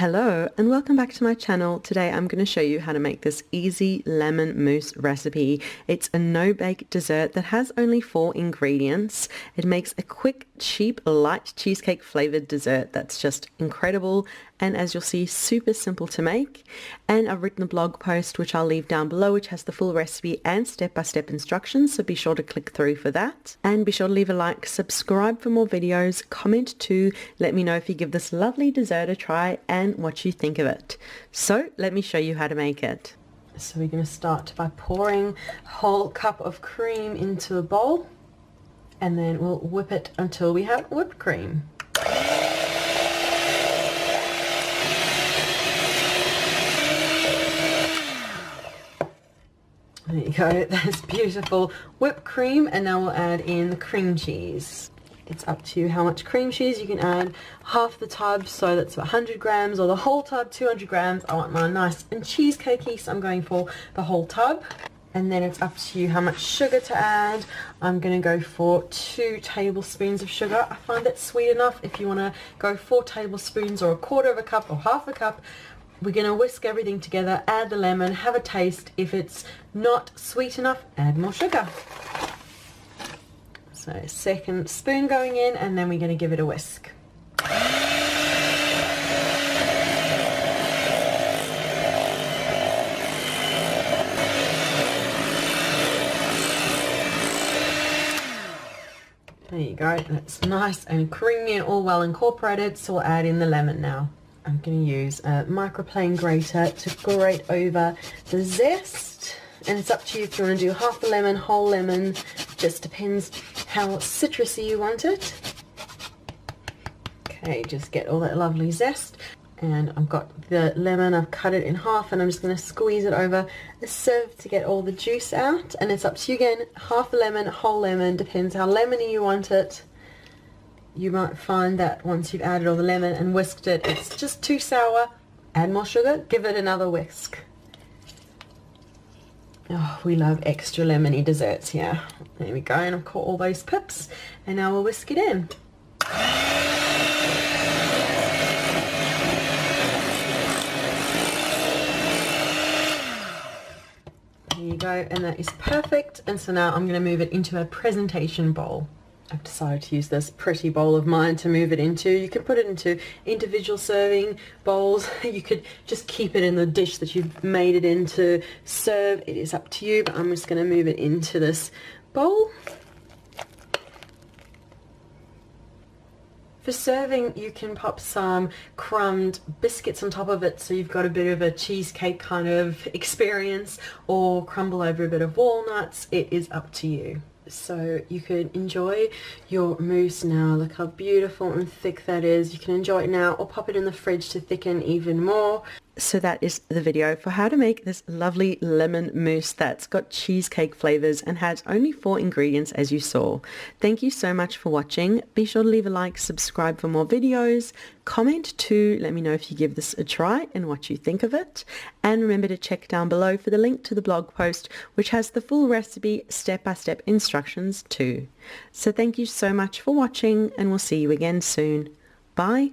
Hello and welcome back to my channel. Today I'm going to show you how to make this easy lemon mousse recipe. It's a no-bake dessert that has only 4 ingredients. It makes a quick, cheap, light cheesecake flavored dessert that's just incredible and, as you'll see, super simple to make. And I've written a blog post which I'll leave down below, which has the full recipe and step-by-step instructions, so be sure to click through for that. And be sure to leave a like, subscribe for more videos, comment too, let me know if you give this lovely dessert a try and what you think of it. So let me show you how to make it. So we're going to start by pouring a whole cup of cream into a bowl, and then we'll whip it until we have whipped cream. There you go, that's beautiful whipped cream, and now we'll add in the cream cheese. It's up to you how much cream cheese. You can add half the tub, so that's 100 grams, or the whole tub, 200 grams. I want mine nice and cheesecakey, so I'm going for the whole tub. And then it's up to you how much sugar to add. I'm going to go for 2 tablespoons of sugar. I find that sweet enough. If you want to go 4 tablespoons or 1/4 of a cup or half a cup, we're going to whisk everything together, add the lemon, have a taste. If it's not sweet enough, add more sugar. So 2nd spoon going in, and then we're going to give it a whisk. There you go, that's nice and creamy and all well incorporated, so we'll add in the lemon now. I'm going to use a microplane grater to grate over the zest, and it's up to you if you want to do half a lemon, whole lemon, just depends how citrusy you want it. Okay, just get all that lovely zest, and I've got the lemon, I've cut it in half, and I'm just going to squeeze it over a sieve to get all the juice out. And it's up to you again, half a lemon, whole lemon, depends how lemony you want it. You might find that once you've added all the lemon and whisked it, it's just too sour. Add more sugar, give it another whisk. Oh, we love extra lemony desserts here. There we go, and I've caught all those pips, and now we'll whisk it in. There you go, and that is perfect. And so now I'm going to move it into a presentation bowl. I've decided to use this pretty bowl of mine to move it into. You can put it into individual serving bowls. You could just keep it in the dish that you've made it in to serve. It is up to you, but I'm just going to move it into this bowl. For serving, you can pop some crumbed biscuits on top of it, so you've got a bit of a cheesecake kind of experience, or crumble over a bit of walnuts. It is up to you. So you can enjoy your mousse now. Look how beautiful and thick that is. You can enjoy it now or pop it in the fridge to thicken even more. So that is the video for how to make this lovely lemon mousse that's got cheesecake flavors and has only 4 ingredients, as you saw. Thank you so much for watching. Be sure to leave a like, subscribe for more videos, comment too, let me know if you give this a try and what you think of it. And remember to check down below for the link to the blog post, which has the full recipe, step-by-step instructions too. So thank you so much for watching, and we'll see you again soon. Bye.